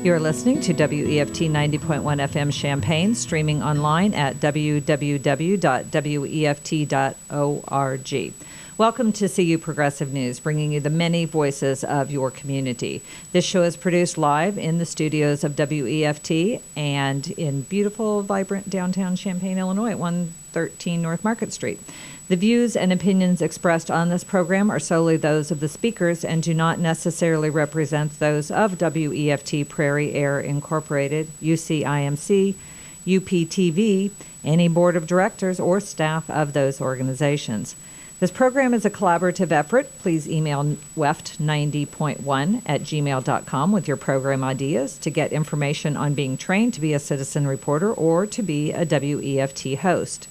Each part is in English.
You're listening to WEFT 90.1 FM Champaign, streaming online at www.weft.org. Welcome to CU Progressive News, bringing you the many voices of your community. This show is produced live in the studios of WEFT and in beautiful, vibrant downtown Champaign, Illinois at 113 North Market Street. The views and opinions expressed on this program are solely those of the speakers and do not necessarily represent those of WEFT Prairie Air Incorporated, UCIMC, UPTV, any board of directors, or staff of those organizations. This program is a collaborative effort. Please email weft90.1@gmail.com with your program ideas to get information on being trained to be a citizen reporter or to be a WEFT host.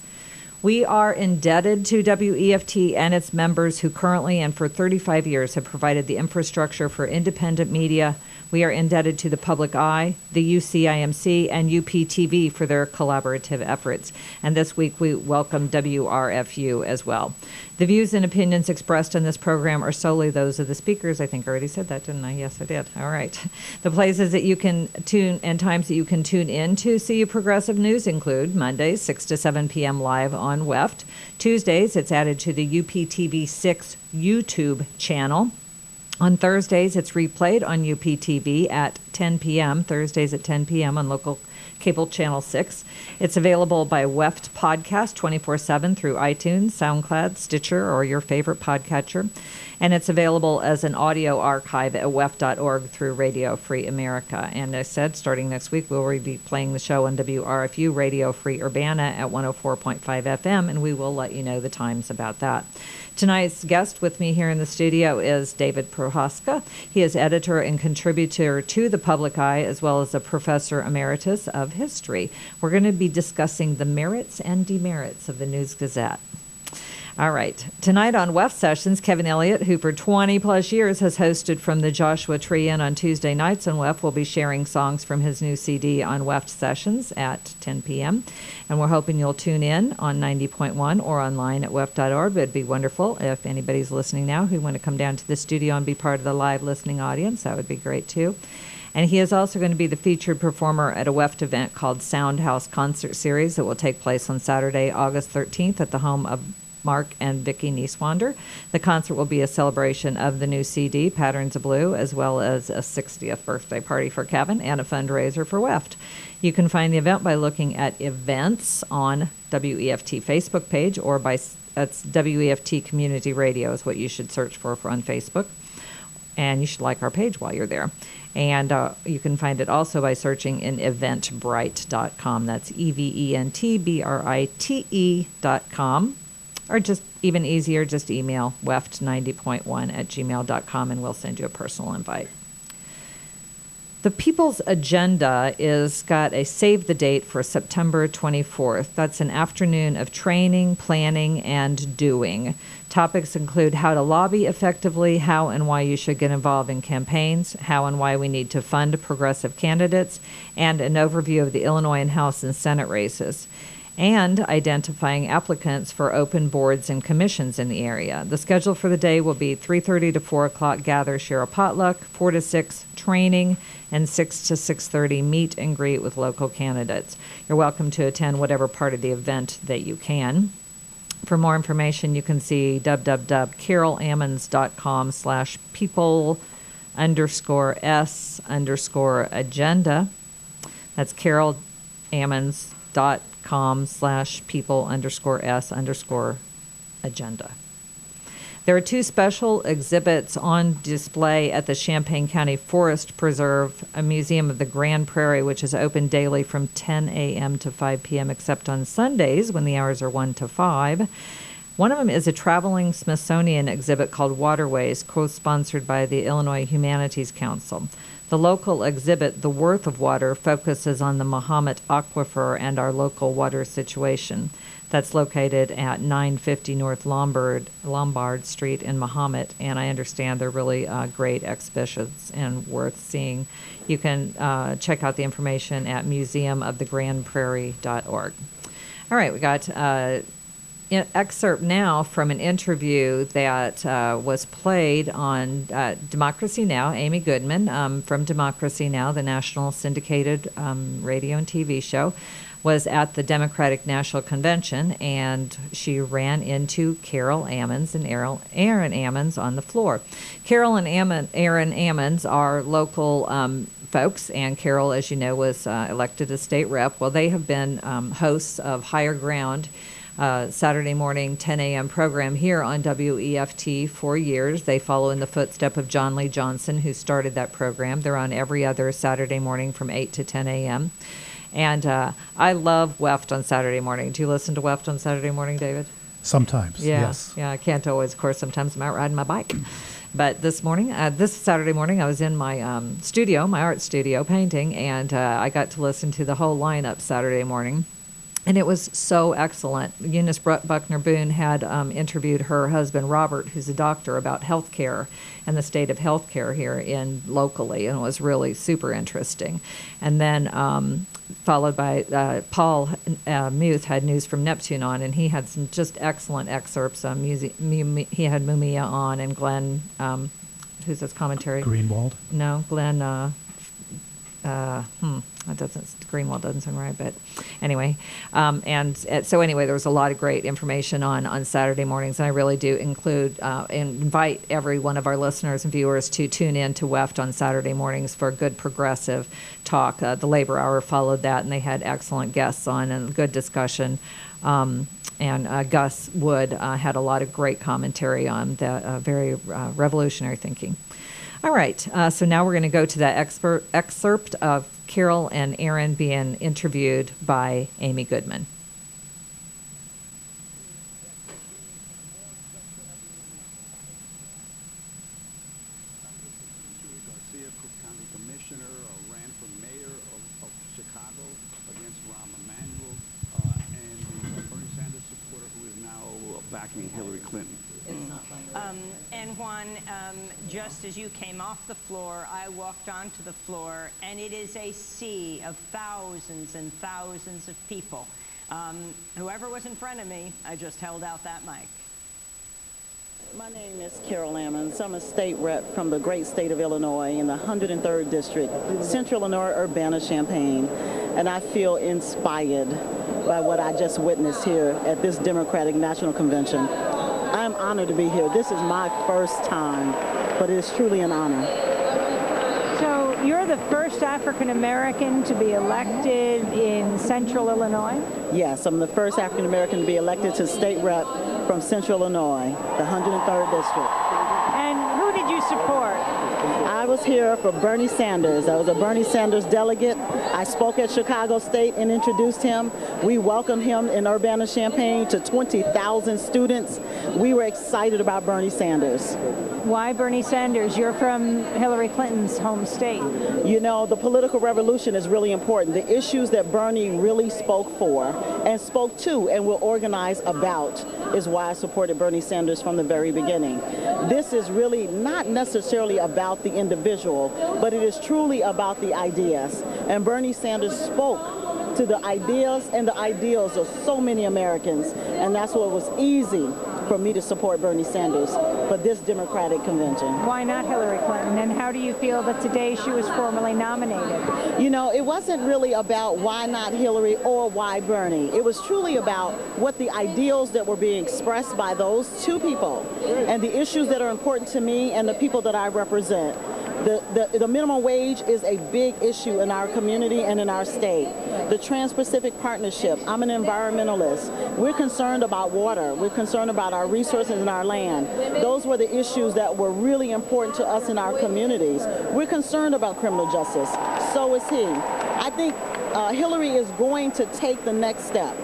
We are indebted to WEFT and its members who currently and for 35 years have provided the infrastructure for independent media. We are indebted to the Public Eye, the UCIMC, and UPTV for their collaborative efforts. And this week we welcome WRFU as well. The views and opinions expressed in this program are solely those of the speakers. I think I already said that, didn't I? Yes, I did. All right. The places that you can tune and times that you can tune in to CU Progressive News include Mondays, 6 to 7 p.m. live on WEFT. Tuesdays, it's added to the UPTV 6 YouTube channel. On Thursdays, it's replayed on UPTV at 10 p.m., Thursdays at 10 p.m. on local cable channel 6. It's available by WEFT podcast 24/7 through iTunes, SoundCloud, Stitcher, or your favorite podcatcher. And it's available as an audio archive at weft.org through Radio Free America. And as I said, starting next week, we'll be playing the show on WRFU, Radio Free Urbana at 104.5 FM, and we will let you know the times about that. Tonight's guest with me here in the studio is Dave Prochaska. He is editor and contributor to the Public Eye, as well as a professor emeritus of history. We're going to be discussing the merits and demerits of the News-Gazette. All right. Tonight on WEFT Sessions, Kevin Elliott, who for 20-plus years has hosted from the Joshua Tree Inn on Tuesday nights on WEFT, will be sharing songs from his new CD on WEFT Sessions at 10 p.m. And we're hoping you'll tune in on 90.1 or online at weft.org. It'd be wonderful if anybody's listening now who want to come down to the studio and be part of the live listening audience. That would be great, too. And he is also going to be the featured performer at a WEFT event called Sound House Concert Series that will take place on Saturday, August 13th at the home of Mark and Vicki Nieswander. The concert will be a celebration of the new CD, Patterns of Blue, as well as a 60th birthday party for Kevin and a fundraiser for WEFT. You can find the event by looking at events on WEFT Facebook page or by that's WEFT Community Radio is what you should search for on Facebook. And you should like our page while you're there. And you can find it also by searching in eventbrite.com. That's eventbrite.com. Or just even easier, just email weft90.1@gmail.com and we'll send you a personal invite. The People's Agenda is got a save the date for September 24th. That's an afternoon of training, planning, and doing. Topics include how to lobby effectively, how and why you should get involved in campaigns, how and why we need to fund progressive candidates, and an overview of the Illinois and House and Senate races, and identifying applicants for open boards and commissions in the area. The schedule for the day will be 3:30 to 4 o'clock gather, share a potluck, 4 to 6 training, and 6 to 6:30 meet and greet with local candidates. You're welcome to attend whatever part of the event that you can. For more information, you can see www.carolammons.com/people_s_agenda. That's carolammons.com/people_s_agenda. There are two special exhibits on display at the Champaign County Forest Preserve, a museum of the Grand Prairie, which is open daily from 10 a.m. to 5 p.m., except on Sundays when the hours are 1 to 5. One of them is a traveling Smithsonian exhibit called Waterways, co-sponsored by the Illinois Humanities Council. The local exhibit, The Worth of Water, focuses on the Mahomet Aquifer and our local water situation. That's located at 950 North Lombard Street in Mahomet, and I understand they're really great exhibitions and worth seeing. You can check out the information at museumofthegrandprairie.org. All right, we got excerpt now from an interview that was played on Democracy Now!, Amy Goodman from Democracy Now!, the national syndicated radio and TV show, was at the Democratic National Convention, and she ran into Carol Ammons and Aaron Ammons on the floor. Carol and Aaron Ammons are local folks, and Carol, as you know, was elected as state rep. Well, they have been hosts of Higher Ground, Saturday morning 10 a.m. program here on WEFT for years. They follow in the footsteps of John Lee Johnson, who started that program. They're on every other Saturday morning from 8 to 10 a.m. And I love WEFT on Saturday morning. Do you listen to WEFT on Saturday morning, David? Sometimes, yeah, yes. Yeah, I can't always. Of course, sometimes I'm out riding my bike. But this morning, this Saturday morning, I was in my studio, my art studio, painting, and I got to listen to the whole lineup Saturday morning. And it was so excellent. Eunice Buckner Boone had interviewed her husband, Robert, who's a doctor, about health care and the state of health care here locally, and it was really super interesting. And then followed by Paul Muth had News from Neptune on, and he had some just excellent excerpts. He had Mumia on, and Glenn, who's his commentary? Greenwald? No, Glenn... Greenwald doesn't sound right, but anyway. So anyway, there was a lot of great information on Saturday mornings, and I really do invite every one of our listeners and viewers to tune in to WEFT on Saturday mornings for good progressive talk. The Labor Hour followed that, and they had excellent guests on and good discussion. And Gus Wood had a lot of great commentary on the very revolutionary thinking. All right, so now we're going to go to that excerpt of Carol and Aaron being interviewed by Amy Goodman. Garcia, Cook County Commissioner, ran for mayor of Chicago against Rahm Emanuel, and the Bernie Sanders supporter who is now backing Hillary Clinton. And Juan, just as you came off the floor, I walked onto the floor, and it is a sea of thousands and thousands of people. Whoever was in front of me, I just held out that mic. My name is Carol Ammons. I'm a state rep from the great state of Illinois in the 103rd District, Central Illinois, Urbana-Champaign, and I feel inspired by what I just witnessed here at this Democratic National Convention. I'm honored to be here. This is my first time, but it is truly an honor. So you're the first African American to be elected in Central Illinois? Yes, I'm the first African American to be elected to state rep from Central Illinois, the 103rd District. And who did you support? I was here for Bernie Sanders. I was a Bernie Sanders delegate. I spoke at Chicago State and introduced him. We welcomed him in Urbana-Champaign to 20,000 students. We were excited about Bernie Sanders. Why Bernie Sanders? You're from Hillary Clinton's home state. You know, the political revolution is really important. The issues that Bernie really spoke for and spoke to and will organize about is why I supported Bernie Sanders from the very beginning. This is really not necessarily about the individual, but it is truly about the ideas. And Bernie Sanders spoke to the ideas and the ideals of so many Americans, and that's what was easy for me to support Bernie Sanders for this Democratic convention. Why not Hillary Clinton? And how do you feel that today she was formally nominated? You know, it wasn't really about why not Hillary or why Bernie. It was truly about what the ideals that were being expressed by those two people and the issues that are important to me and the people that I represent. The minimum wage is a big issue in our community and in our state. The Trans-Pacific Partnership, I'm an environmentalist. We're concerned about water. We're concerned about our resources and our land. Those were the issues that were really important to us in our communities. We're concerned about criminal justice. So is he. I think Hillary is going to take the next step.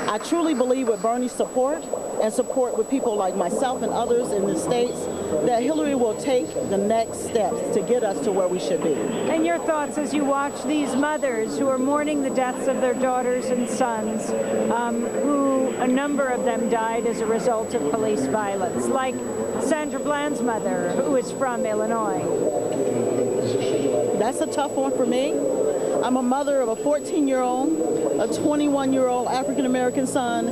I truly believe with Bernie's support and support with people like myself and others in the states that Hillary will take the next steps to get us to where we should be. And your thoughts as you watch these mothers who are mourning the deaths of their daughters and sons, who a number of them died as a result of police violence, like Sandra Bland's mother, who is from Illinois. That's a tough one for me. I'm a mother of a 14-year-old, a 21-year-old African-American son,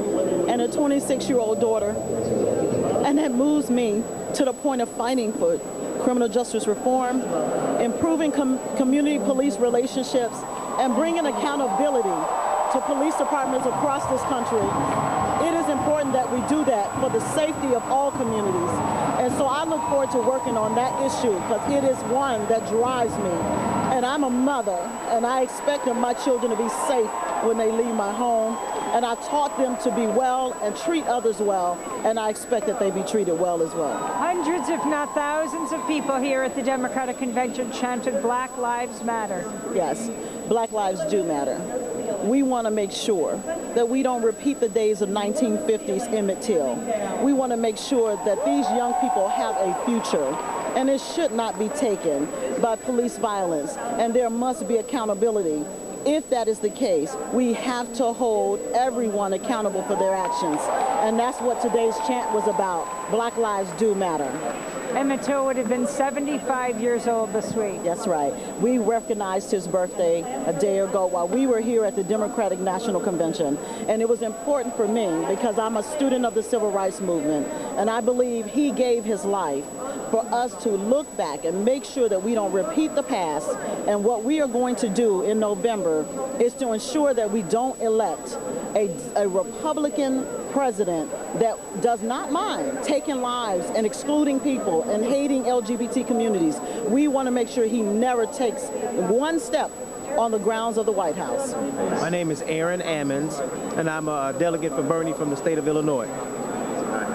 and a 26-year-old daughter. And that moves me to the point of fighting for criminal justice reform, improving community police relationships, and bringing accountability to police departments across this country. It is important that we do that for the safety of all communities. And so I look forward to working on that issue because it is one that drives me. And I'm a mother, and I expect my children to be safe when they leave my home. And I taught them to be well and treat others well, and I expect that they be treated well as well. Hundreds, if not thousands, of people here at the Democratic Convention chanted Black Lives Matter. Yes, Black lives do matter. We want to make sure that we don't repeat the days of 1950s Emmett Till. We want to make sure that these young people have a future, and it should not be taken by police violence, and there must be accountability. If that is the case, we have to hold everyone accountable for their actions, and that's what today's chant was about. Black lives do matter. Emmett Till would have been 75 years old this week. That's right. We recognized his birthday a day ago while we were here at the Democratic National Convention. And it was important for me because I'm a student of the Civil Rights Movement. And I believe he gave his life for us to look back and make sure that we don't repeat the past. And what we are going to do in November is to ensure that we don't elect a Republican president that does not mind taking lives and excluding people and hating LGBT communities. We want to make sure he never takes one step on the grounds of the White House. My name is Aaron Ammons, and I'm a delegate for Bernie from the state of Illinois.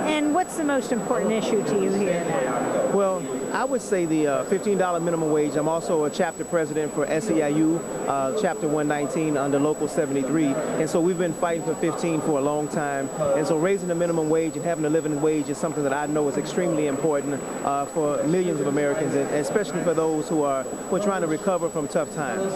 And what's the most important issue to you here now? Well, I would say the $15 minimum wage. I'm also a chapter president for SEIU, Chapter 119 under Local 73. And so we've been fighting for 15 for a long time. And so raising the minimum wage and having a living wage is something that I know is extremely important for millions of Americans, and especially for those who are trying to recover from tough times.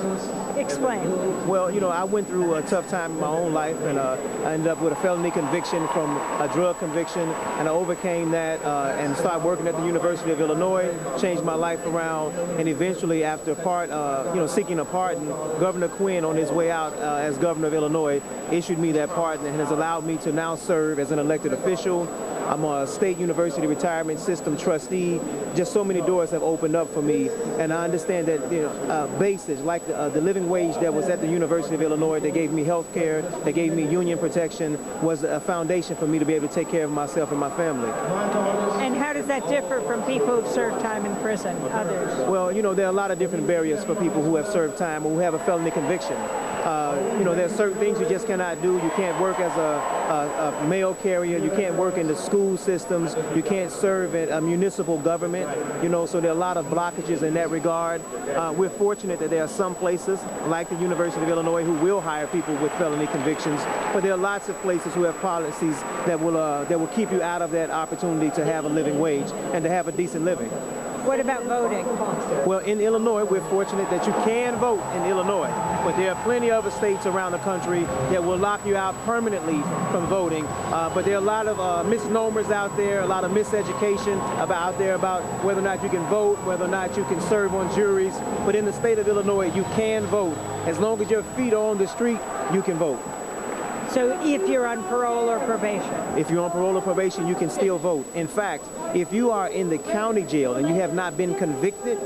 Explain. Well, you know, I went through a tough time in my own life, and I ended up with a felony conviction from a drug conviction, and I overcame that and started working at the University of Illinois, changed my life around, and eventually after seeking a pardon, Governor Quinn, on his way out as governor of Illinois, issued me that pardon and has allowed me to now serve as an elected official. I'm a state university retirement system trustee. Just so many doors have opened up for me, and I understand that basis, like the living wage that was at the University of Illinois, that gave me health care, that gave me union protection, was a foundation for me to be able to take care of myself and my family. And how does that differ from people who've served time in prison, others? Well, you know, there are a lot of different barriers for people who have served time or who have a felony conviction. There are certain things you just cannot do. You can't work as a mail carrier. You can't work in the school systems. You can't serve in a municipal government. So there are a lot of blockages in that regard. We're fortunate that there are some places, like the University of Illinois, who will hire people with felony convictions. But there are lots of places who have policies that will keep you out of that opportunity to have a living wage and to have a decent living. What about voting? Well, in Illinois, we're fortunate that you can vote in Illinois, but there are plenty of other states around the country that will lock you out permanently from voting. But there are a lot of misnomers out there, a lot of miseducation about whether or not you can vote, whether or not you can serve on juries. But in the state of Illinois, you can vote. As long as your feet are on the street, you can vote. So if you're on parole or probation? If you're on parole or probation, you can still vote. In fact, if you are in the county jail and you have not been convicted,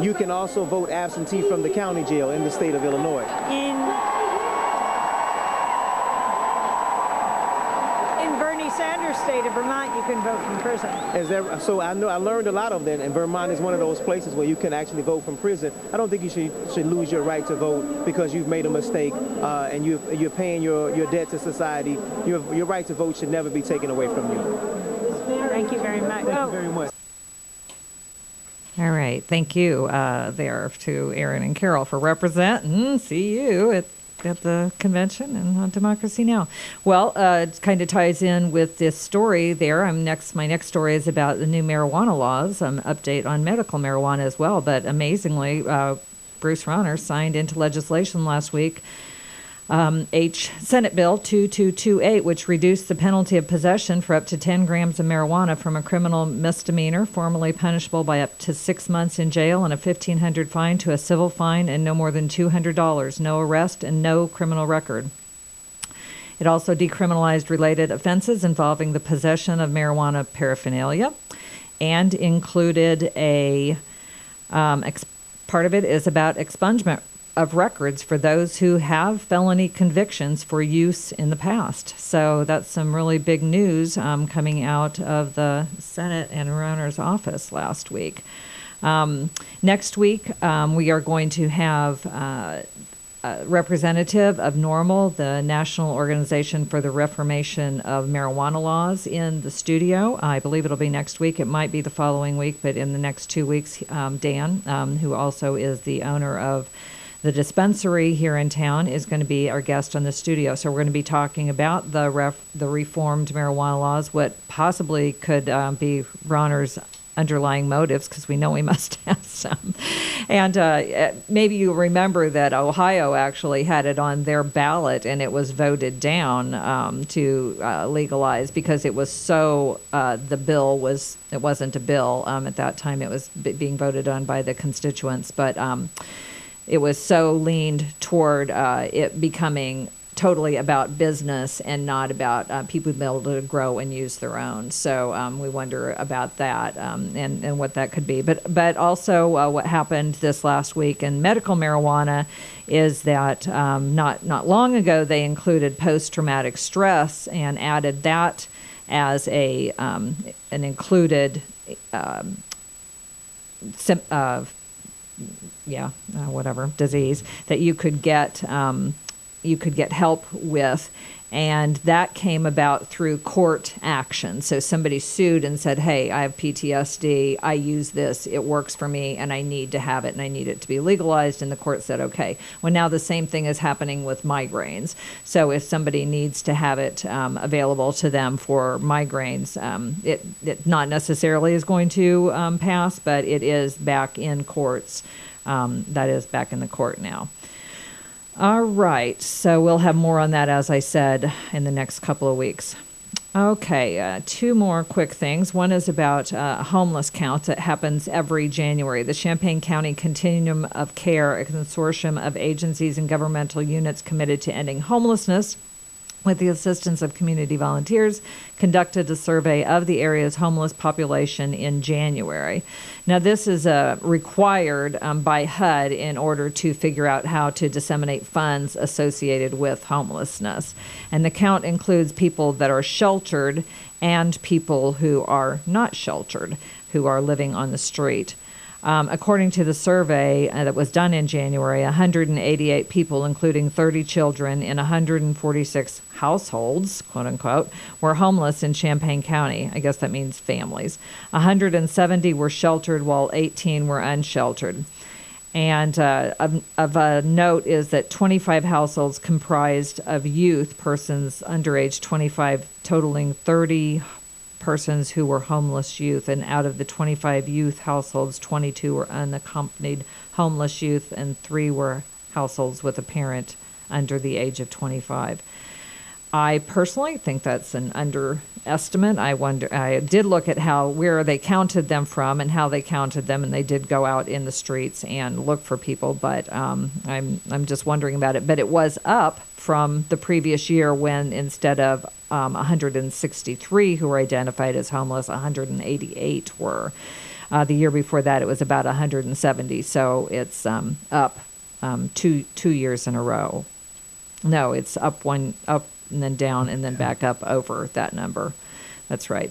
you can also vote absentee from the county jail in the state of Illinois. In Bernie Sanders' state of Vermont, you can vote from prison. So I learned a lot of that, and Vermont is one of those places where you can actually vote from prison. I don't think you should lose your right to vote because you've made a mistake and you're paying your debt to society. Your right to vote should never be taken away from you. Thank you very much. Thank you very much. All right. Thank you there to Aaron and Carol for representing. See you at the convention and on Democracy Now! Well, it kind of ties in with this story there. My next story is about the new marijuana laws, update on medical marijuana as well. But amazingly, Bruce Rauner signed into legislation last week Senate Bill 2228, which reduced the penalty of possession for up to 10 grams of marijuana from a criminal misdemeanor, formally punishable by up to 6 months in jail and a $1,500 fine, to a civil fine and no more than $200, no arrest and no criminal record. It also decriminalized related offenses involving the possession of marijuana paraphernalia, and included part of it is about expungement of records for those who have felony convictions for use in the past. So that's some really big news coming out of the Senate and Runner's office last week. Next week, we are going to have a representative of NORML, the National Organization for the Reformation of Marijuana Laws, in the studio. I believe it'll be next week. It might be the following week, but in the next 2 weeks, Dan, who also is the owner of the dispensary here in town, is going to be our guest on the studio. So we're going to be talking about the reformed marijuana laws, what possibly could be Ronner's underlying motives, because we know we must have some. And maybe you remember that Ohio actually had it on their ballot, and it was voted down to legalize, because it was so, it wasn't a bill at that time. It was being voted on by the constituents, but it was so leaned toward it becoming totally about business and not about people being able to grow and use their own. So we wonder about that and what that could be. But also what happened this last week in medical marijuana is that not long ago they included post-traumatic stress and added that as an included disease that you could get help with, and that came about through court action. So somebody sued and said, hey, I have PTSD, I use this, it works for me, and I need to have it, and I need it to be legalized, and the court said, okay. Well, now the same thing is happening with migraines. So if somebody needs to have it available to them for migraines, it not necessarily is going to pass, but it is back in courts. That is back in the court now. All right, so we'll have more on that, as I said, in the next couple of weeks. Okay, two more quick things. One is about homeless count that happens every January. The Champaign County Continuum of Care, a consortium of agencies and governmental units committed to ending homelessness, with the assistance of community volunteers, conducted a survey of the area's homeless population in January. Now, this is required by HUD in order to figure out how to disseminate funds associated with homelessness. And the count includes people that are sheltered and people who are not sheltered, who are living on the street. According to the survey that was done in January, 188 people, including 30 children in 146 households, quote unquote, were homeless in Champaign County. I guess that means families. 170 were sheltered, while 18 were unsheltered. And of a note is that 25 households comprised of youth, persons under age 25, totaling 30 persons who were homeless youth, and out of the 25 youth households, 22 were unaccompanied homeless youth, and 3 were households with a parent under the age of 25. I personally think that's an underestimate. I did look at where they counted them from and how they counted them, and they did go out in the streets and look for people, but I'm just wondering about it. But it was up from the previous year, when instead of 163 who were identified as homeless, 188 were. The year before that, it was about 170. So it's up 2 years in a row. No, it's up and then down and then back up over that number. That's right.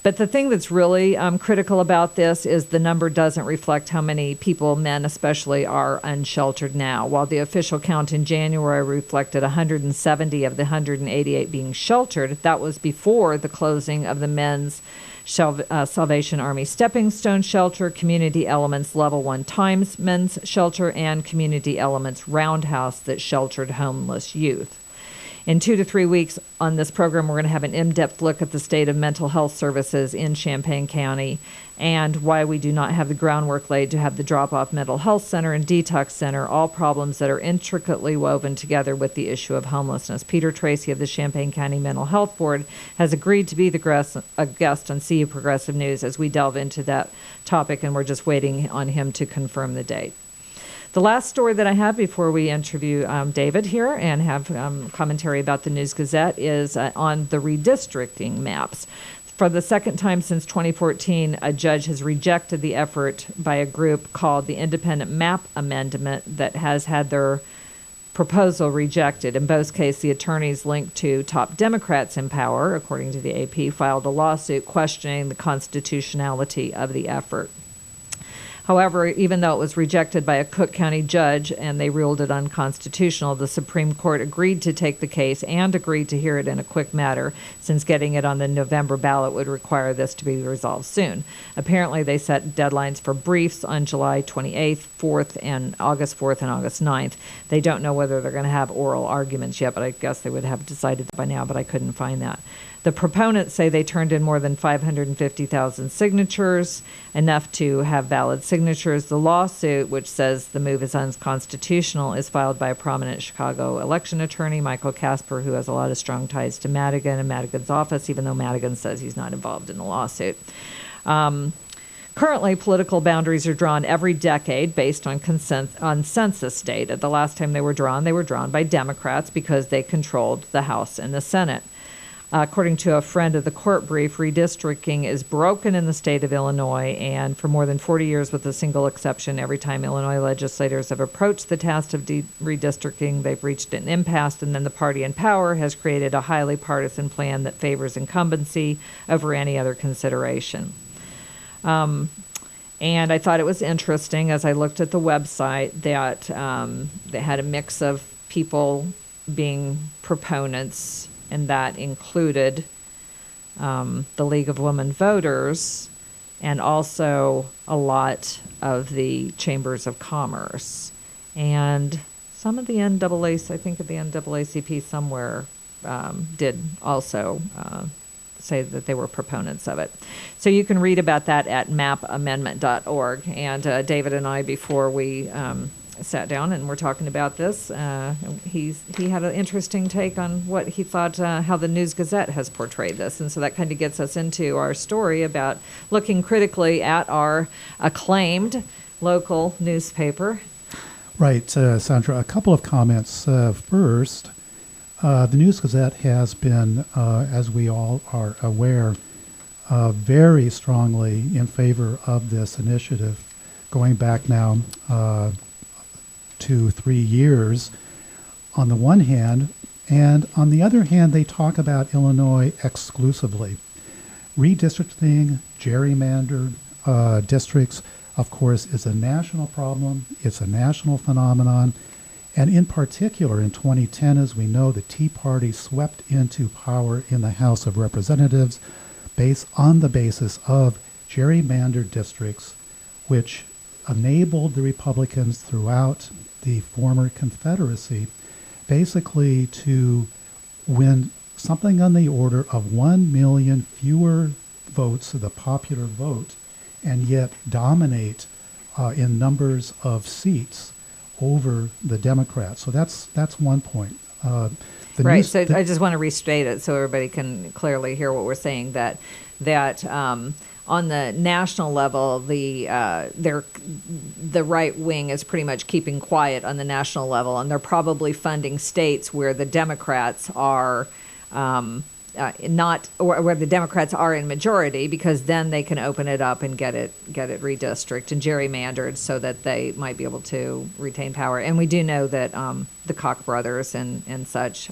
But the thing that's really critical about this is the number doesn't reflect how many people, men especially, are unsheltered now. While the official count in January reflected 170 of the 188 being sheltered, that was before the closing of the men's Salvation Army Stepping Stone Shelter, Community Elements Level 1 Times Men's Shelter, and Community Elements Roundhouse that sheltered homeless youth. In 2 to 3 weeks on this program, we're going to have an in-depth look at the state of mental health services in Champaign County and why we do not have the groundwork laid to have the drop-off mental health center and detox center, all problems that are intricately woven together with the issue of homelessness. Peter Tracy of the Champaign County Mental Health Board has agreed to be a guest on CU Progressive News as we delve into that topic, and we're just waiting on him to confirm the date. The The last story that I have before we interview David here and have commentary about the News-Gazette is on the redistricting maps. For the second time since 2014, a judge has rejected the effort by a group called the Independent Map Amendment that has had their proposal rejected. In both cases, the attorneys linked to top Democrats in power, according to the AP, filed a lawsuit questioning the constitutionality of the effort. However, even though it was rejected by a Cook County judge and they ruled it unconstitutional, the Supreme Court agreed to take the case and agreed to hear it in a quick matter, since getting it on the November ballot would require this to be resolved soon. Apparently, they set deadlines for briefs on July 28th, 4th, and August 4th and August 9th. They don't know whether they're going to have oral arguments yet, but I guess they would have decided by now, but I couldn't find that. The proponents say they turned in more than 550,000 signatures, enough to have valid signatures. The lawsuit, which says the move is unconstitutional, is filed by a prominent Chicago election attorney, Michael Casper, who has a lot of strong ties to Madigan and Madigan's office, even though Madigan says he's not involved in the lawsuit. Currently, political boundaries are drawn every decade based on census data. The last time they were drawn by Democrats because they controlled the House and the Senate. According to a friend of the court brief, redistricting is broken in the state of Illinois, and for more than 40 years, with a single exception, every time Illinois legislators have approached the task of redistricting, they've reached an impasse, and then the party in power has created a highly partisan plan that favors incumbency over any other consideration. And I thought it was interesting, as I looked at the website, that they had a mix of people being proponents, and that included the League of Women Voters and also a lot of the chambers of commerce. And some of the NAACP, I think of the NAACP somewhere, did also say that they were proponents of it. So you can read about that at mapamendment.org. And David and I, before we sat down and we're talking about this, he had an interesting take on what he thought, how the News-Gazette has portrayed this. And so that kind of gets us into our story about looking critically at our acclaimed local newspaper. Right, Sandra, a couple of comments. First, the News-Gazette has been, as we all are aware, very strongly in favor of this initiative, going back now 2-3 years on the one hand, and on the other hand, they talk about Illinois exclusively. Redistricting, gerrymandered districts, of course, is a national problem. It's a national phenomenon. And in particular, in 2010, as we know, the Tea Party swept into power in the House of Representatives based on the basis of gerrymandered districts, which enabled the Republicans throughout the former Confederacy basically to win something on the order of 1 million fewer votes of the popular vote, and yet dominate in numbers of seats over the Democrats. So that's one point. Right. So I just want to restate it so everybody can clearly hear what we're saying. That on the national level, the right wing is pretty much keeping quiet on the national level, and they're probably funding states where the Democrats are not, or where the Democrats are in majority, because then they can open it up and get it redistricted and gerrymandered so that they might be able to retain power. And we do know that the Koch brothers and such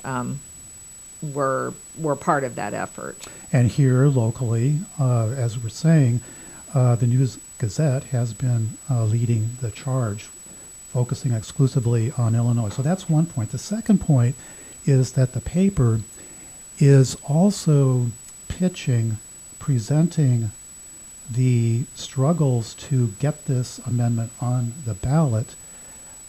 were part of that effort. And here locally, as we're saying, the News-Gazette has been leading the charge, focusing exclusively on Illinois. So that's one point. The second point is that the paper is also presenting the struggles to get this amendment on the ballot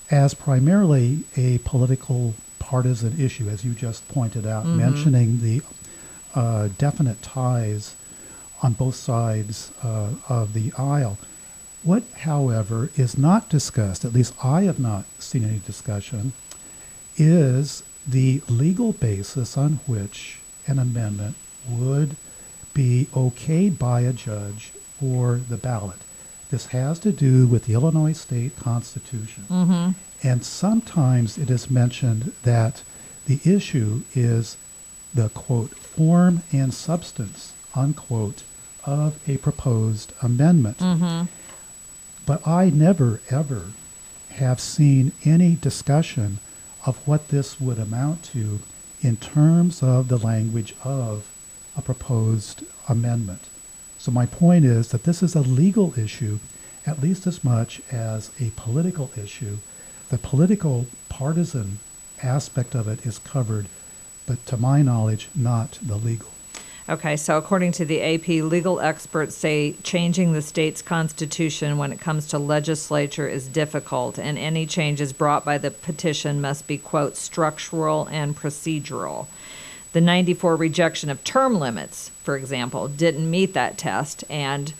as primarily a political partisan issue, as you just pointed out, mentioning the definite ties on both sides of the aisle. What, however, is not discussed, at least I have not seen any discussion, is the legal basis on which an amendment would be okayed by a judge for the ballot. This has to do with the Illinois State Constitution. Mm-hmm. And sometimes it is mentioned that the issue is the, quote, form and substance, unquote, of a proposed amendment. Mm-hmm. But I never, ever have seen any discussion of what this would amount to in terms of the language of a proposed amendment. So my point is that this is a legal issue at least as much as a political issue. The political partisan aspect of it is covered, but to my knowledge, not the legal. Okay, so according to the AP, legal experts say changing the state's constitution when it comes to legislature is difficult, and any changes brought by the petition must be, quote, structural and procedural. The 94 rejection of term limits, for example, didn't meet that test, and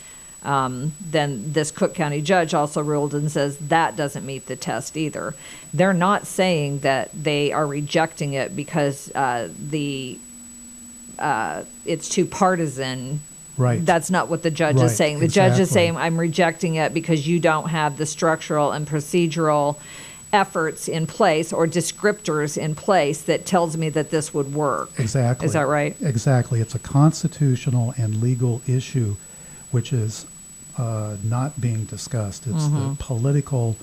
then this Cook County judge also ruled and says that doesn't meet the test either. They're not saying that they are rejecting it because it's too partisan. Right. That's not what the judge is saying. The judge is saying, I'm rejecting it because you don't have the structural and procedural efforts in place or descriptors in place that tells me that this would work. Exactly. Is that right? Exactly. It's a constitutional and legal issue which is not being discussed. It's Mm-hmm. the political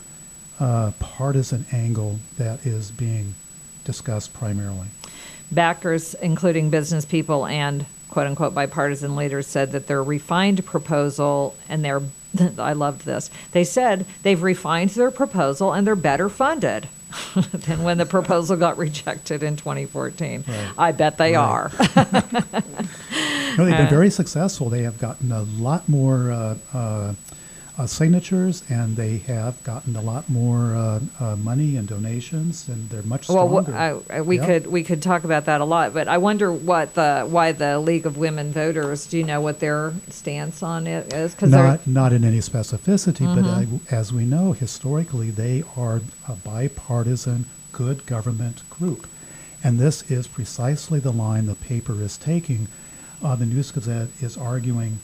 partisan angle that is being discussed primarily. Backers, including business people and quote-unquote bipartisan leaders, said that their refined proposal, and they're, I loved this, they said they've refined their proposal and they're better funded than when the proposal got rejected in 2014. Right. I bet they are. No, they've been very successful. They have gotten a lot more signatures, and they have gotten a lot more money and donations, and they're much stronger. Well, we could talk about that a lot, but I wonder why the League of Women Voters. Do you know what their stance on it is? Not in any specificity, Mm-hmm. but as we know, historically, they are a bipartisan, good government group, and this is precisely the line the paper is taking. The News-Gazette is arguing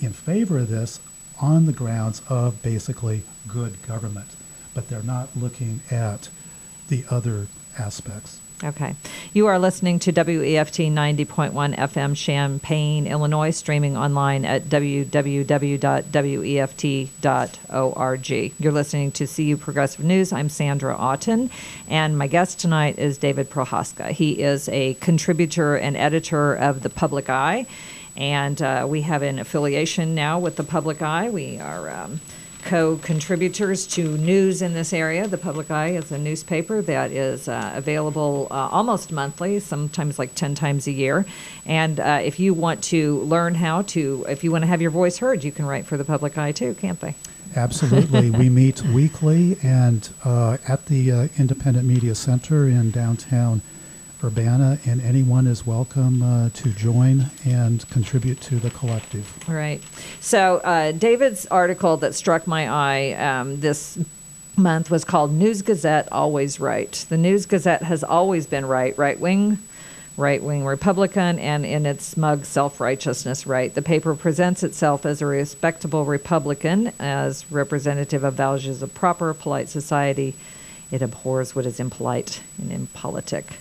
in favor of this on the grounds of basically good government, but they're not looking at the other aspects. Okay. You are listening to WEFT 90.1 FM Champaign, Illinois, streaming online at www.weft.org. You're listening to CU Progressive News. I'm Sandra Auten, and my guest tonight is David Prochaska. He is a contributor and editor of The Public Eye, and we have an affiliation now with The Public Eye. We are co-contributors to news in this area. The Public Eye is a newspaper that is available almost monthly, sometimes like 10 times a year. And if you want to learn if you want to have your voice heard, you can write for The Public Eye too, can't they? Absolutely. We meet weekly and at the Independent Media Center in downtown Urbana, and anyone is welcome to join and contribute to the collective. Right. So David's article that struck my eye this month was called News-Gazette Always Right. The News-Gazette has always been right-wing Republican, and in its smug self-righteousness right. The paper presents itself as a respectable Republican, as representative of values of proper, polite society. It abhors what is impolite and impolitic.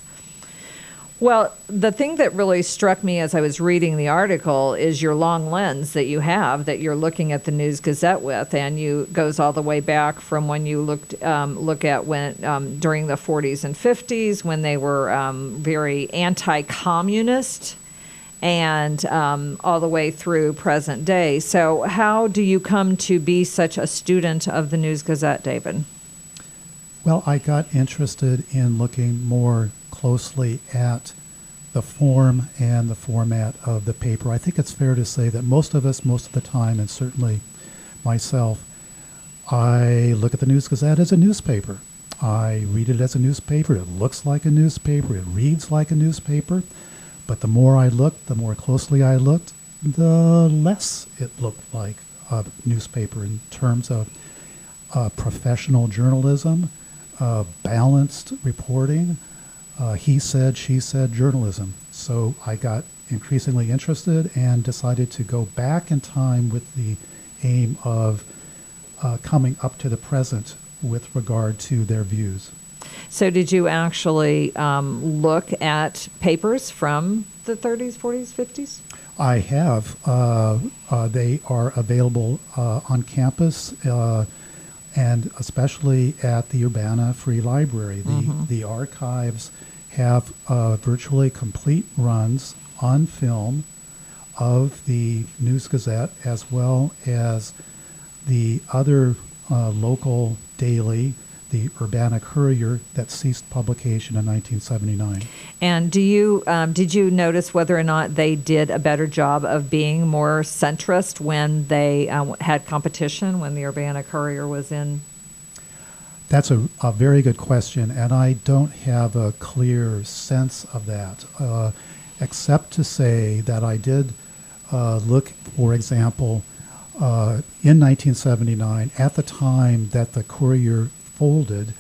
Well, the thing that really struck me as I was reading the article is your long lens that you have that you're looking at the News-Gazette with, and you goes all the way back from when you look at when during the 40s and 50s when they were very anti-communist, and all the way through present day. So how do you come to be such a student of the News-Gazette, David? Well, I got interested in looking more closely at the form and the format of the paper. I think it's fair to say that most of us, most of the time, and certainly myself, I look at the News-Gazette as a newspaper. I read it as a newspaper. It looks like a newspaper. It reads like a newspaper. But the more I looked, the more closely I looked, the less it looked like a newspaper in terms of professional journalism, balanced reporting, he said, she said journalism. So I got increasingly interested and decided to go back in time with the aim of coming up to the present with regard to their views. So did you actually look at papers from the 30s, 40s, 50s? I have. They are available on campus and especially at the Urbana Free Library. The archives have virtually complete runs on film of the News-Gazette as well as the other local daily, the Urbana Courier, that ceased publication in 1979. And did you notice whether or not they did a better job of being more centrist when they had competition, when the Urbana Courier was in? That's a very good question, and I don't have a clear sense of that, except to say that I did look, for example, in 1979, at the time that the Courier folded,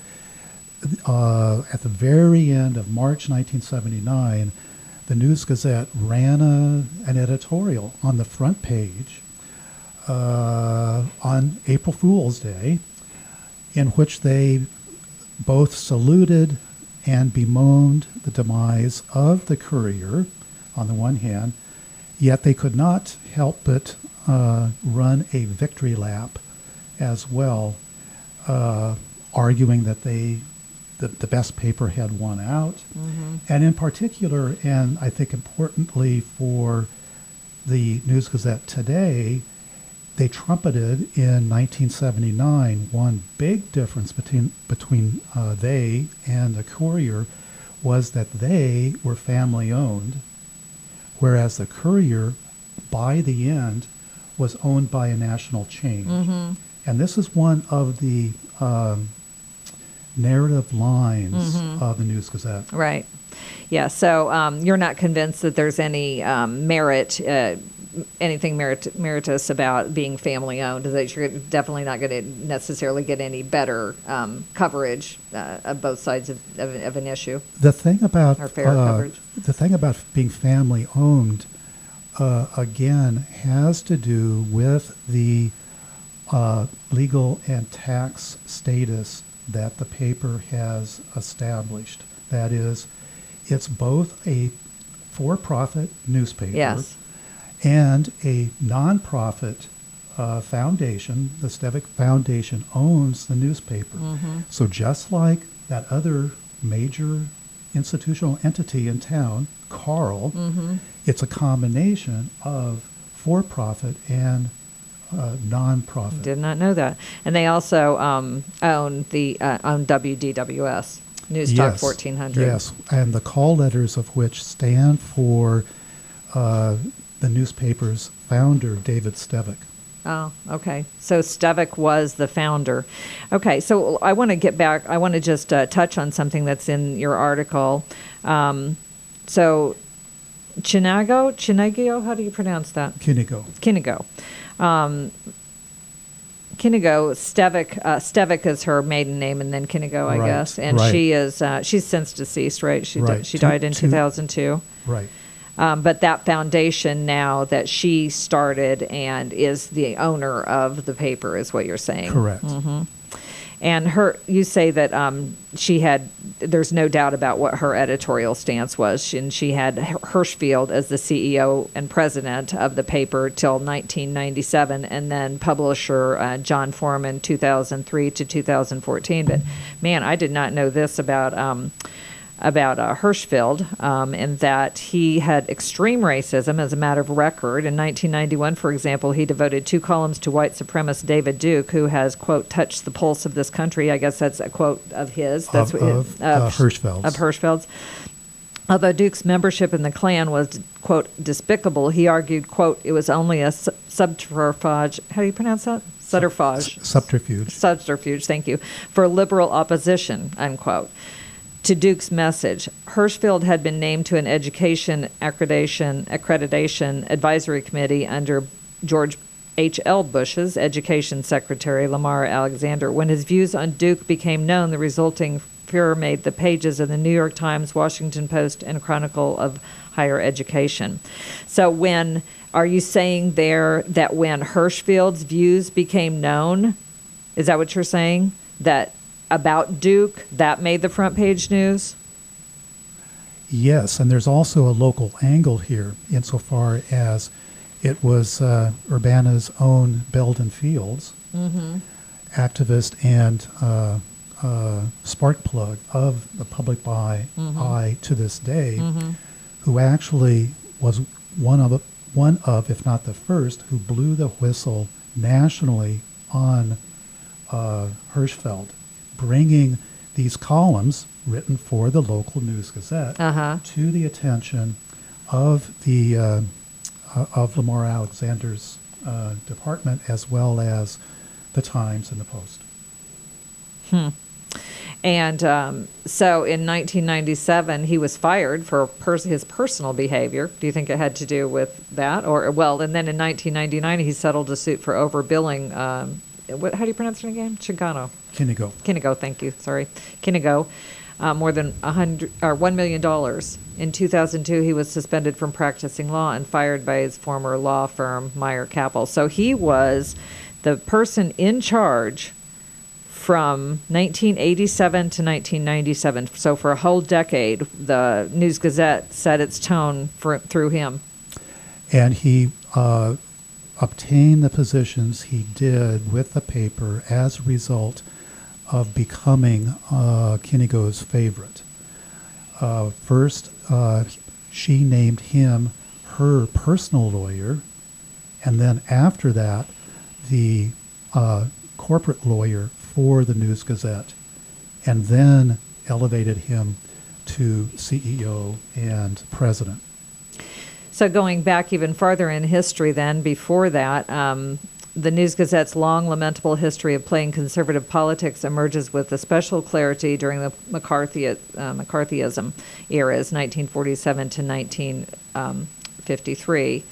at the very end of March 1979, the News-Gazette ran an editorial on the front page on April Fool's Day, in which they both saluted and bemoaned the demise of the Courier on the one hand, yet they could not help but run a victory lap as well, arguing that the best paper had won out. And in particular, and I think importantly for the News-Gazette today, they trumpeted in 1979 one big difference between they and the Courier was that they were family-owned, whereas the Courier, by the end, was owned by a national chain. And this is one of the narrative lines of the News-Gazette. Right. Yeah, so you're not convinced that there's any anything meritorious about being family-owned, that you're definitely not going to necessarily get any better coverage of both sides of an issue. The thing about or fair coverage. The thing about being family-owned, again, has to do with the legal and tax status that the paper has established. That is, it's both a for-profit newspaper. Yes. And a nonprofit foundation. The Stevick Foundation owns the newspaper. So just like that other major institutional entity in town, Carl, it's a combination of for-profit and nonprofit. Did not know that. And they also own WDWS, News Talk 1400. Yes, and the call letters of which stand for the newspaper's founder, David Stevick. Oh, okay. So Stevick was the founder. Okay, so I want to get back. I want to just touch on something that's in your article. So Chinago, how do you pronounce that? Kinigo. Kinigo, Stevick is her maiden name, and then Kinigo, I guess. And she's since deceased, right? She died in 2002. Right. But that foundation now that she started and is the owner of the paper is what you're saying. Correct. And you say that there's no doubt about what her editorial stance was. And she had Hirschfield as the CEO and president of the paper till 1997, and then publisher John Foreman 2003 to 2014. But man, I did not know this about Hirschfield, in that he had extreme racism as a matter of record. In 1991, for example, he devoted 2 columns to white supremacist David Duke, who has, quote, touched the pulse of this country. I guess that's a quote of his. That's Hirschfeld's. Of Hirschfeld's. Although Duke's membership in the Klan was, quote, despicable, he argued, quote, it was only a subterfuge. How do you pronounce that? Subterfuge, thank you, for liberal opposition, unquote, to Duke's message. Hirschfield had been named to an education accreditation advisory committee under George H.L. Bush's education secretary, Lamar Alexander. When his views on Duke became known, the resulting furor made the pages of the New York Times, Washington Post, and Chronicle of Higher Education. So are you saying there that when Hirschfield's views became known, Is that what you're saying? That about Duke, that made the front page news? Yes, and there's also a local angle here insofar as it was Urbana's own Belden Fields, activist and spark plug of the public eye to this day, who actually was one of, if not the first, who blew the whistle nationally on Hirschfeld, bringing these columns written for the local News-Gazette to the attention of the of Lamar Alexander's department, as well as the Times and the Post. And so in 1997, he was fired for his personal behavior. Do you think it had to do with that? Or, well, and then in 1999, he settled a suit for overbilling. How do you pronounce it again? Chicano. Kinigo, thank you. Sorry. Kinigo. More than $1 million. In 2002, he was suspended from practicing law and fired by his former law firm, Meyer Capel. So he was the person in charge from 1987 to 1997. So for a whole decade, the News-Gazette set its tone through him. And he obtained the positions he did with the paper as a result of becoming Kinigo's favorite. First, she named him her personal lawyer, and then after that, the corporate lawyer for the News-Gazette, and then elevated him to CEO and president. So going back even farther in history then, before that, the News-Gazette's long, lamentable history of playing conservative politics emerges with especial clarity during the McCarthyism eras, 1947 to 1953.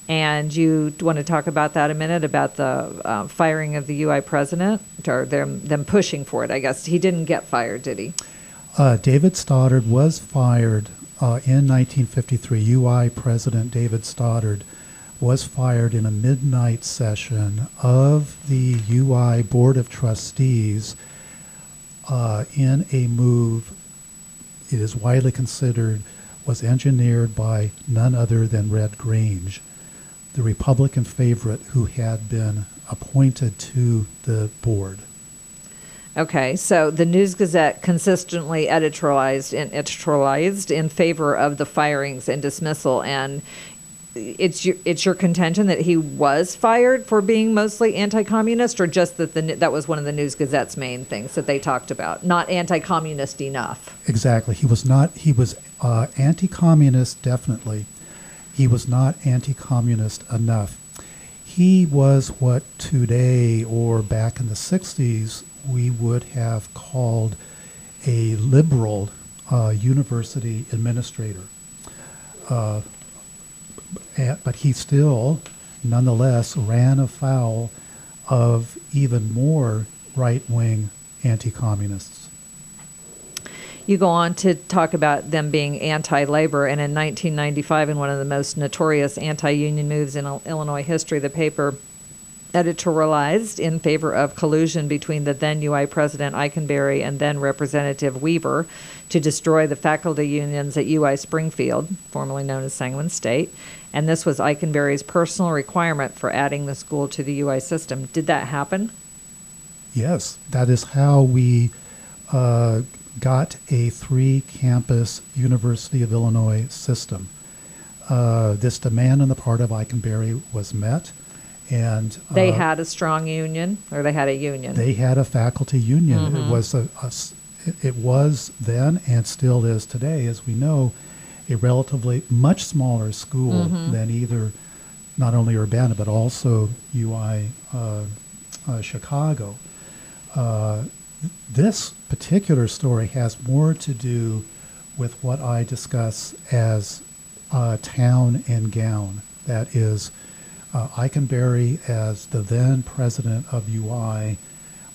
And you want to talk about that a minute, about the firing of the UI president, or them pushing for it, I guess. He didn't get fired, did he? David Stoddard was fired in 1953. UI President David Stoddard was fired in a midnight session of the UI Board of Trustees in a move it is widely considered was engineered by none other than Red Grange, the Republican favorite who had been appointed to the board. Okay, so the News-Gazette consistently editorialized in favor of the firings and dismissal, and it's your contention that he was fired for being mostly anti-communist, or just that that was one of the News-Gazette's main things that they talked about, not anti-communist enough? Exactly. He was not. He was anti-communist, definitely. He was not anti-communist enough. He was what today, or back in the 60s, we would have called a liberal university administrator. But he still, nonetheless, ran afoul of even more right-wing anti-communists. You go on to talk about them being anti-labor, and in 1995, in one of the most notorious anti-union moves in Illinois history, the paper editorialized in favor of collusion between the then UI President Eikenberry and then Representative Weaver to destroy the faculty unions at UI Springfield, formerly known as Sangamon State, and this was Eikenberry's personal requirement for adding the school to the UI system. Did that happen? Yes, that is how we got a 3-campus University of Illinois system. This demand on the part of Eikenberry was met, and they had a strong union, or they had a union. They had a faculty union. Mm-hmm. It was then, and still is today, as we know, a relatively much smaller school mm-hmm. than either not only Urbana but also UI Chicago. This particular story has more to do with what I discuss as town and gown. That is, Eikenberry as the then president of UI,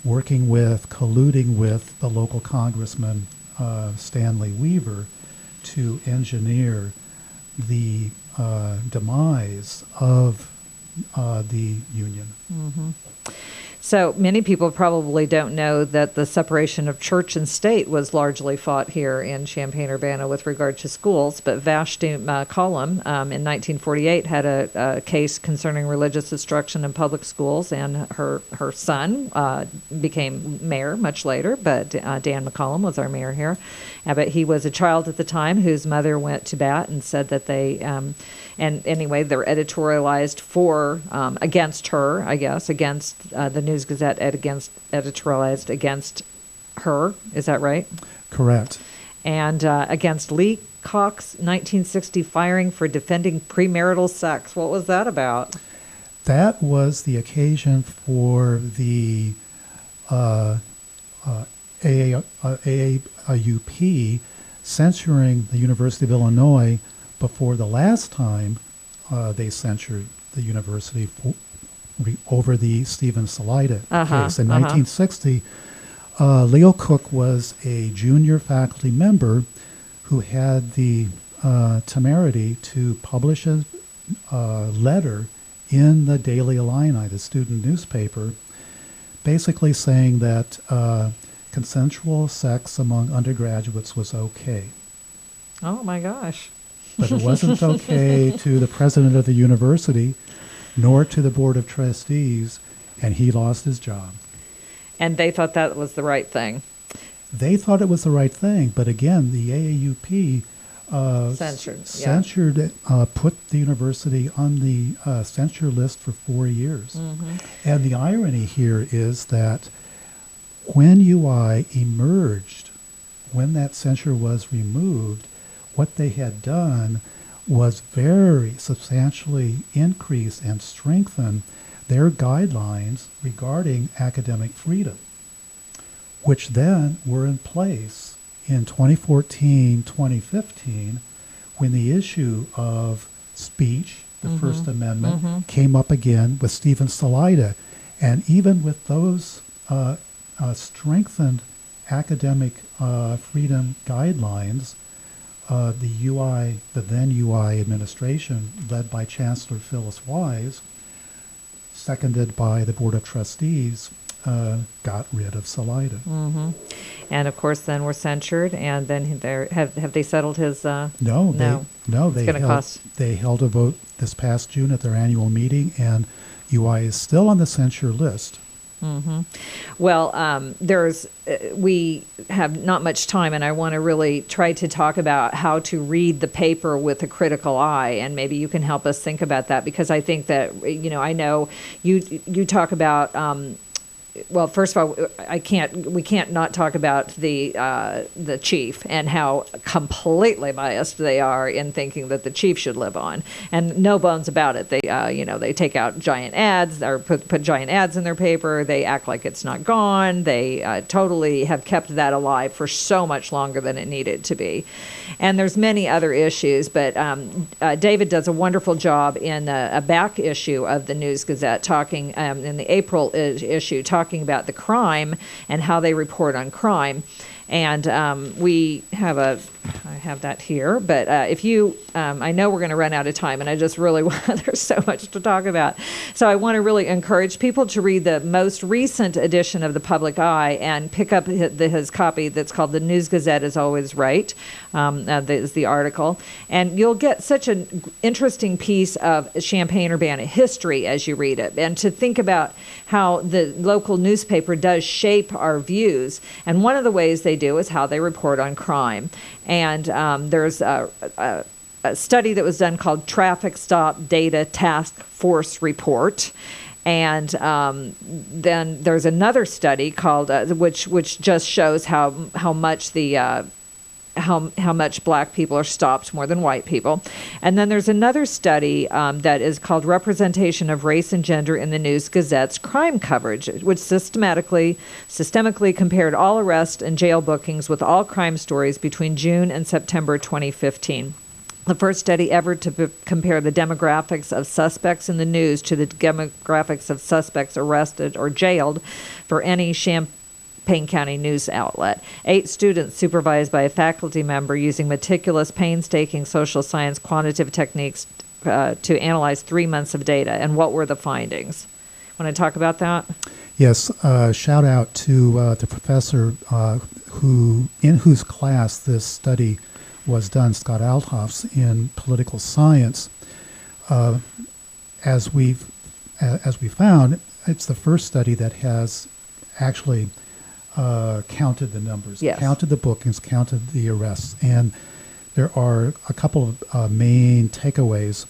colluding with the local congressman Stanley Weaver to engineer the demise of the union. Mm-hmm. So many people probably don't know that the separation of church and state was largely fought here in Champaign-Urbana with regard to schools. But Vashti McCollum in 1948 had a case concerning religious instruction in public schools, and her son became mayor much later. But Dan McCollum was our mayor here. But he was a child at the time whose mother went to bat and said that they, and anyway, they're editorialized against her, I guess, against the News-Gazette editorialized against her. Is that right? Correct. And against Lee Cox 1960 firing for defending premarital sex. What was that about? That was the occasion for the AAUP censuring the University of Illinois before the last time they censured the university over the Stephen Salida case. In 1960, Leo Cook was a junior faculty member who had the temerity to publish a letter in the Daily Illini, the student newspaper, basically saying that consensual sex among undergraduates was okay. Oh, my gosh. But it wasn't okay to the president of the university, nor to the board of trustees, and he lost his job. And they thought that was the right thing. They thought it was the right thing, but again, the AAUP censored, put the university on the censure list for 4 years. Mm-hmm. And the irony here is that when UI emerged, when that censure was removed, what they had done was very substantially increase and strengthen their guidelines regarding academic freedom, which then were in place in 2014-2015 when the issue of speech, the First Amendment, came up again with Stephen Salida. And even with those strengthened academic freedom guidelines, the then UI administration, led by Chancellor Phyllis Wise, seconded by the Board of Trustees, got rid of Salida. Mm-hmm. And of course, then were censured. And then have they settled his? No. They held a vote this past June at their annual meeting, and UI is still on the censure list. Mm-hmm. Well, we have not much time, and I want to really try to talk about how to read the paper with a critical eye, and maybe you can help us think about that, because I think that, I know you talk about, well, first of all, we can't not talk about the chief and how completely biased they are in thinking that the chief should live on, and no bones about it. They they take out giant ads or put giant ads in their paper. They act like it's not gone. They totally have kept that alive for so much longer than it needed to be. And there's many other issues, but David does a wonderful job in a back issue of the News-Gazette, talking in the April issue, talking about the crime and how they report on crime. And I have that here, but if you, I know we're going to run out of time, and I just really there's so much to talk about. So I want to really encourage people to read the most recent edition of the Public Eye and pick up his copy that's called The News-Gazette is Always Right, is the article. And you'll get such an interesting piece of Champaign-Urbana history as you read it, and to think about how the local newspaper does shape our views. And one of the ways they do is how they report on crime. And there's a study that was done called Traffic Stop Data Task Force Report. And then there's another study called which just shows how much how much black people are stopped more than white people. And then there's another study that is called Representation of Race and Gender in the News-Gazette's Crime Coverage, which systemically compared all arrest and jail bookings with all crime stories between June and September 2015. The first study ever to compare the demographics of suspects in the news to the demographics of suspects arrested or jailed for any Champaign County news outlet. 8 students supervised by a faculty member using meticulous, painstaking social science quantitative techniques to analyze 3 months of data. And what were the findings? Want to talk about that? Yes, shout out to the professor in whose class this study was done, Scott Althoff's, in political science. As we found, it's the first study that has actually counted the numbers, Yes. counted the bookings, counted the arrests, and there are a couple of main takeaways.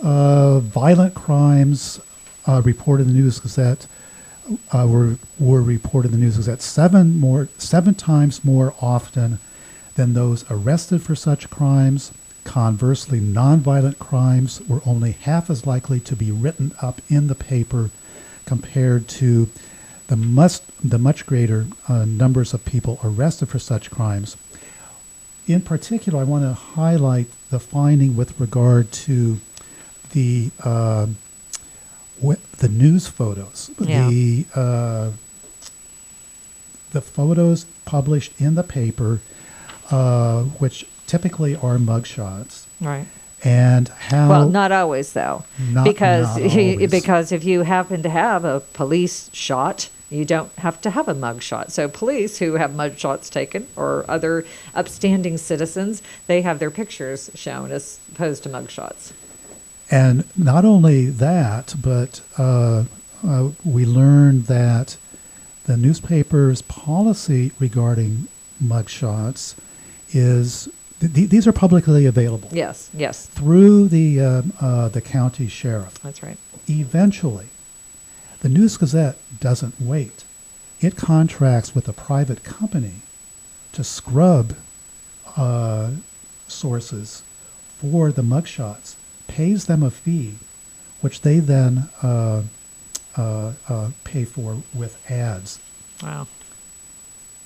Violent crimes reported in the News-Gazette were reported in the News-Gazette seven times more often than those arrested for such crimes. Conversely, nonviolent crimes were only half as likely to be written up in the paper compared to the much greater numbers of people arrested for such crimes. In particular, I want to highlight the finding with regard to the news photos, Yeah. the photos published in the paper, which typically are mugshots, Right. and how Well, not always though, Not because always. because if you happen to have a police shot, you don't have to have a mug shot. So police who have mug shots taken, or other upstanding citizens, they have their pictures shown as opposed to mug shots. And not only that, but we learned that the newspaper's policy regarding mugshots is these are publicly available Yes, yes, through the county sheriff. that's right. Eventually, the News-Gazette doesn't wait. It contracts with a private company to scrub sources for the mugshots, pays them a fee, which they then pay for with ads. Wow.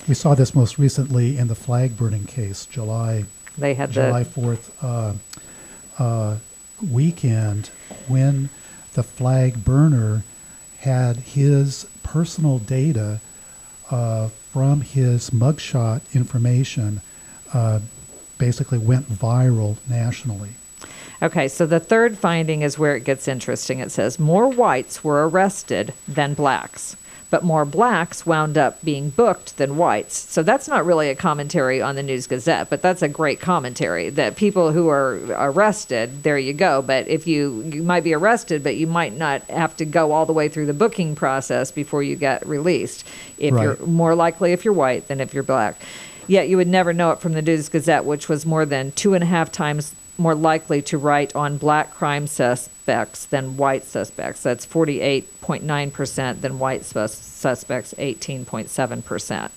We saw this most recently in the flag burning case, July They had July the 4th weekend, when the flag burner had his personal data from his mugshot information basically went viral nationally. Okay, so the third finding is where it gets interesting. It says more whites were arrested than blacks, but more blacks wound up being booked than whites. So that's not really a commentary on the News-Gazette, but that's a great commentary that people who are arrested, there you go. But if you might be arrested, but you might not have to go all the way through the booking process before you get released. If Right. you're more likely if you're white than if you're black. Yet you would never know it from the News-Gazette, which was more than 2.5 times more likely to write on black crime suspects than white suspects. That's 48.9% than white suspects, 18.7%.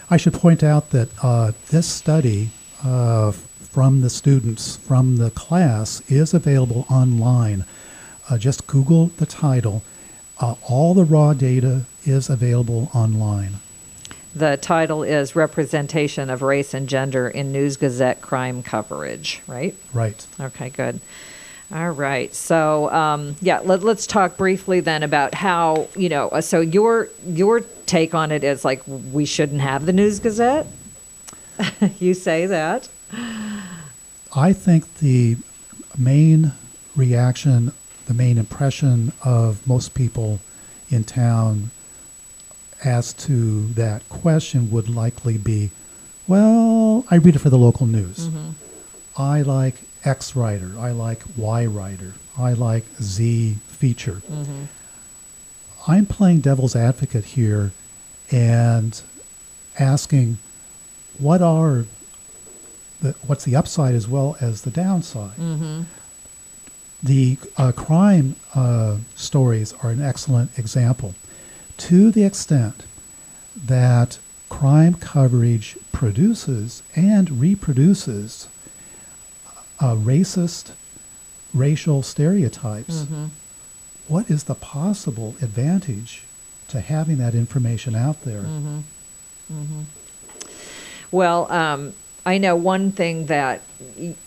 I should point out that this study from the students from the class is available online. Just Google the title. All the raw data is available online. The title is Representation of Race and Gender in News-Gazette Crime Coverage, right? Right. Okay, good. All right. So, let's talk briefly then about how, so your take on it is like we shouldn't have the News-Gazette? You say that? I think the main reaction, the main impression of most people in town as to that question would likely be, well, I read it for the local news. Mm-hmm. I like X writer. I like Y writer. I like Z feature. Mm-hmm. I'm playing devil's advocate here and asking what's the upside as well as the downside. Mm-hmm. The crime stories are an excellent example. To the extent that crime coverage produces and reproduces racist, racial stereotypes, Mm-hmm. what is the possible advantage to having that information out there? Mm-hmm. Mm-hmm. Well, I know one thing that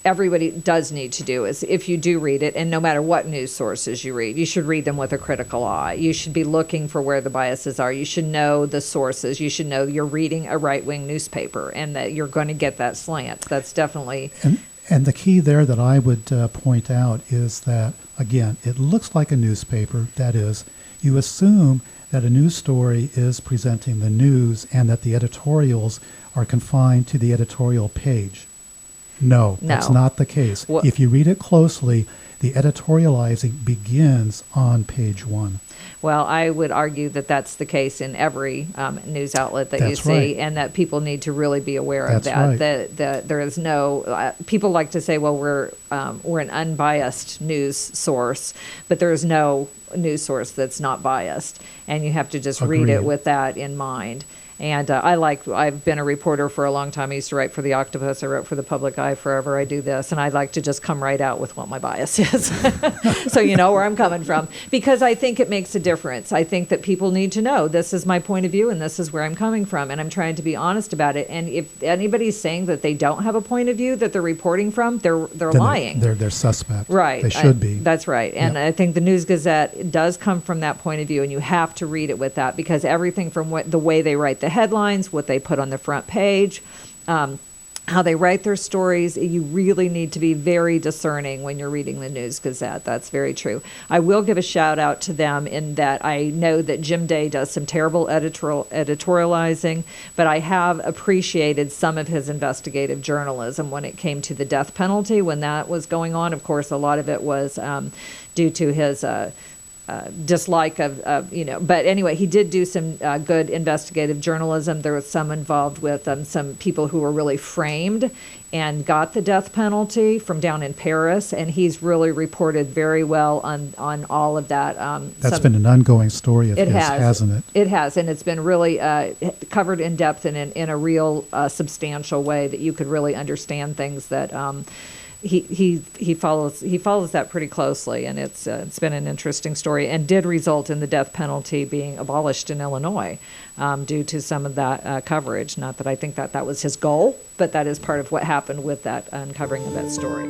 everybody does need to do is if you do read it, and no matter what news sources you read, you should read them with a critical eye. You should be looking for where the biases are. You should know the sources. You should know you're reading a right-wing newspaper and that you're going to get that slant. That's definitely... And the key there that I would point out is that, again, it looks like a newspaper. That is, you assume that a news story is presenting the news and that the editorials are confined to the editorial page. No, that's not the case. If you read it closely, the editorializing begins on page 1. Well, I would argue that that's the case in every news outlet that you see, and that people need to really be aware of that. That there is no. People like to say, "Well, we're an unbiased news source," but there is no news source that's not biased, and you have to just read it with that in mind. And I've been a reporter for a long time. I used to write for The Octopus. I wrote for The Public Eye forever. I do this. And I like to just come right out with what my bias is. So you know where I'm coming from. Because I think it makes a difference. I think that people need to know this is my point of view and this is where I'm coming from. And I'm trying to be honest about it. And if anybody's saying that they don't have a point of view that they're reporting from, they're lying. They're suspect. Right. They should be. That's right. And I think the News-Gazette does come from that point of view. And you have to read it with that. Because everything from the way they write the headlines, what they put on the front page, how they write their stories, you really need to be very discerning when you're reading the News-Gazette. That's very true. I will give a shout out to them in that I know that Jim Day does some terrible editorializing, but I have appreciated some of his investigative journalism when it came to the death penalty. When that was going on, of course, a lot of it was due to his dislike of, but anyway, he did do some good investigative journalism. There was some involved with some people who were really framed and got the death penalty from down in Paris, and he's really reported very well on all of that. That's been an ongoing story of his, hasn't it? It has, and it's been really covered in depth and in a real substantial way that you could really understand things that he follows that pretty closely, and it's been an interesting story, and did result in the death penalty being abolished in Illinois due to some of that coverage. Not that I think that was his goal, but that is part of what happened with that uncovering of that story.